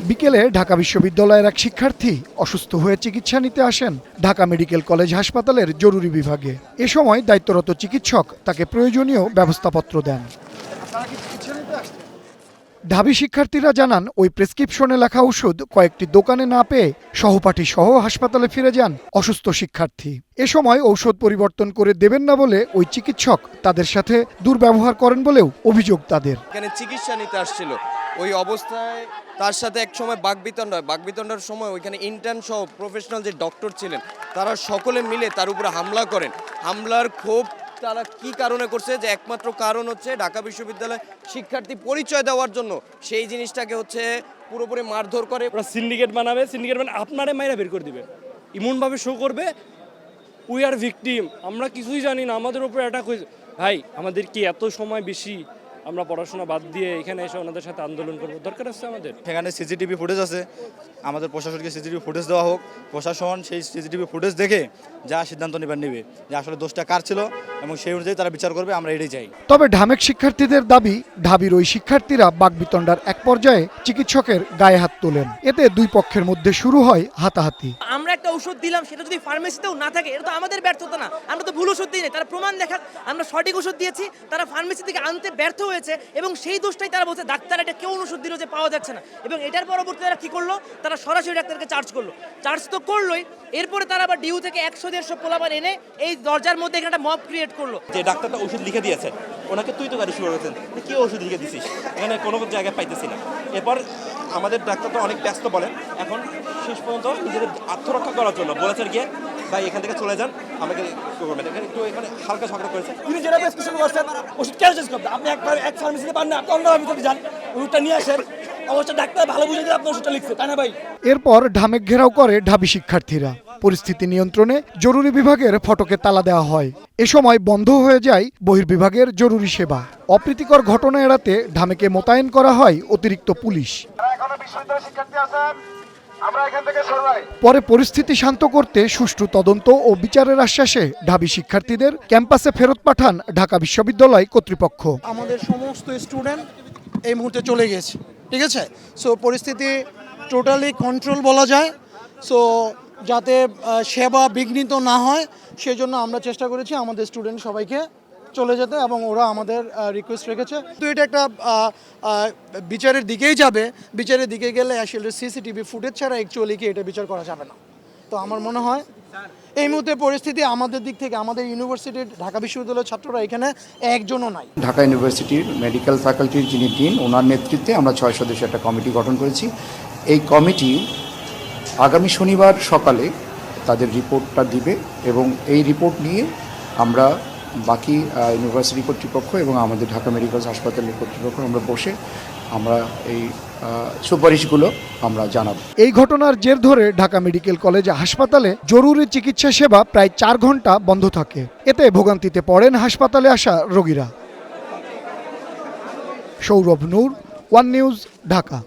বিকেলে ঢাকা বিশ্ববিদ্যালয়ের এক শিক্ষার্থী অসুস্থ হয়ে চিকিৎসা নিতে আসেন ঢাকা মেডিকেল কলেজ হাসপাতালের জরুরি বিভাগে। এ সময় দায়িত্বরত চিকিৎসক তাকে প্রয়োজনীয় ব্যবস্থাপত্র দেন। ঢাবি শিক্ষার্থীরা জানান, ওই প্রেসক্রিপশনে লেখা ওষুধ কয়েকটি দোকানে না পেয়ে সহপাঠী সহ হাসপাতালে ফিরে যান অসুস্থ শিক্ষার্থী। এ সময় ঔষধ পরিবর্তন করে দেবেন না বলে ওই চিকিৎসক তাদের সাথে দুর্ব্যবহার করেন বলেও অভিযোগ তাদের। এখানে চিকিৎসা নিতে আসছিল, ওই অবস্থায় তার সাথে এক সময় বাকবিতণ্ডা হয়। বাকবিতণ্ডার সময় ওইখানে ইন্টার্ন সহ প্রফেশনাল যে ডক্টর ছিলেন তারা সকলে মিলে তার উপরে হামলা করেন। হামলার ক্ষোভ তারা কি কারণে করছে, যে একমাত্র কারণ হচ্ছে ঢাকা বিশ্ববিদ্যালয় শিক্ষার্থী পরিচয় দেওয়ার জন্য সেই জিনিসটাকে হচ্ছে পুরোপুরি মারধর করে। ওরা সিন্ডিকেট বানাবে, সিন্ডিকেট মানে আপনারে মাইরা বের করে দিবে, এমনভাবে শো করবে উই আর ভিকটিম, আমরা কিছুই জানি না, আমাদের উপরে অ্যাটাক হয়েছে। ভাই আমাদের কি এত সময় বেশি আমরা পড়াশোনা বাদ দিয়ে এখানে এসে ওনাদের সাথে আন্দোলন করবো? দরকার আছে আমাদের? সেখানে সিসিটিভি ফুটেজ আছে, আমাদের প্রশাসনকে সিসিটিভি ফুটেজ দেওয়া হোক। প্রশাসন সেই সিসিটিভি ফুটেজ দেখে যা সিদ্ধান্ত নেবে যে আসলে দোষটা কার ছিল এবং সেই অনুযায়ী তারা বিচার করবে, আমরা এটাই চাই। তবে ঢামেক শিক্ষার্থীদের দাবি, ঢাবির ওই শিক্ষার্থীরা বাকবিতণ্ডার এক পর্যায়ে চিকিৎসকের গায়ে হাত তোলেন। এতে দুই পক্ষের মধ্যে শুরু হয় হাতাহাতি। আমরা একটা ওষুধ দিলাম, সেটা যদি ফার্মেসিতেও না থাকে এটা তো আমাদের ব্যর্থতা না। আমরা তো ভুল ওষুধ দিই না, তারা প্রমাণ দেখাক আমরা সঠিক ওষুধ দিয়েছি, তারা ফার্মেসি থেকে আনতে ব্যর্থ হয়েছে এবং সেই দোষটাই তারা বলছে ডাক্তার এটা কেউ ওষুধ দিল যে পাওয়া যাচ্ছে না। এবং এটার পরবর্তীতে তারা কি করলো, তারা সরাসরি ডাক্তারকে চার্জ করলো। চার্জ তো করলোই, এরপরে তারা আবার ডিউ থেকে 100-150 পোলাপান এনে এই দরজার মধ্যে এখানে একটা মব ক্রিয়েট করলো। যে ডাক্তারটা ওষুধ লিখে দিয়েছে ওনাকে তুই তো গাড়ি শুরু করেছেন, কি ওষুধ লিখে দিছিস, এখানে কোনো জায়গায় পাইতেছি না। এরপর আমাদের ডাক্তার তো অনেক ব্যস্ত বলেন, এখন শেষ পর্যন্ত নিজেদের আত্মরক্ষা করার জন্য বলেছেন গিয়ে ভাই এখান থেকে চলে যান, আমাকে একটু এখানে হালকা ঝগড়া করেছে। তিনি যেটা প্রেসক্রিপশন করছেন ওষুধ কেন চেঞ্জ করতে, আপনি একবার এক ফার্মেসিতে পান না, আপনি অন্য ফার্মেসিতে যান, ওষুধটা নিয়ে আসেন, অবশ্যই ডাক্তার ভালো বুঝে দিয়ে আপনার ওষুধটা লিখছে, তাই না ভাই? এরপর ঢামেক ঘেরাও করে ঢাবি শিক্ষার্থীরা। পরিস্থিতি নিয়ন্ত্রণে জরুরি বিভাগের ফটকে তালা দেওয়া হয়। এ সময় বন্ধ হয়ে যায় বহির্বিভাগের জরুরি সেবা। অপ্রীতিকর ঘটনা এড়াতে ঢামেকে মোতায়েন করা হয় অতিরিক্ত পুলিশ। পরে পরিস্থিতি শান্ত করতে সুষ্ঠু তদন্ত ও বিচারের আশ্বাসে ঢাবি শিক্ষার্থীদের ক্যাম্পাসে ফেরত পাঠান ঢাকা বিশ্ববিদ্যালয় কর্তৃপক্ষ। আমাদের সমস্ত স্টুডেন্ট এই মুহূর্তে চলে গেছে, ঠিক আছে। সো পরিস্থিতি টোটালি কন্ট্রোল বলা যায়। সো যাতে সেবা বিঘ্নিত না হয় সেজন্য আমরা চেষ্টা করেছি আমাদের স্টুডেন্ট সবাইকে চলে যেতে, এবং ওরা আমাদের রিকোয়েস্ট রেখেছে। তো এটা একটা বিচারের দিকেই যাবে। বিচারের দিকে গেলে আসলে সিসিটিভি ফুটেজ ছাড়া অ্যাকচুয়ালি কি এটা বিচার করা যাবে না। তো আমার মনে হয় এই মুহূর্তে পরিস্থিতি আমাদের দিক থেকে, আমাদের ইউনিভার্সিটির ঢাকা বিশ্ববিদ্যালয়ের ছাত্ররা এখানে একজনও নাই। ঢাকা ইউনিভার্সিটির মেডিকেল ফ্যাকাল্টির যিনি ডিন, ওনার নেতৃত্বে আমরা 6 সদস্যের একটা কমিটি গঠন করেছি। এই কমিটি আগামী শনিবার সকালে তাদের রিপোর্টটা দিবে এবং এই রিপোর্ট নিয়ে আমরা বাকি ইউনিভার্সিটি কর্তৃপক্ষ এবং আমাদের ঢাকা মেডিকেল হাসপাতালের কর্তৃপক্ষ আমরা বসে আমরা এই সুপারিশগুলো আমরা জানাব। এই ঘটনার জের ধরে ঢাকা মেডিকেল কলেজ হাসপাতালে জরুরি চিকিৎসা সেবা প্রায় 4 ঘন্টা বন্ধ থাকে। এতে ভোগান্তিতে পড়েন হাসপাতালে আসা রোগীরা। সৌরভ নূর, ওয়ান নিউজ, ঢাকা।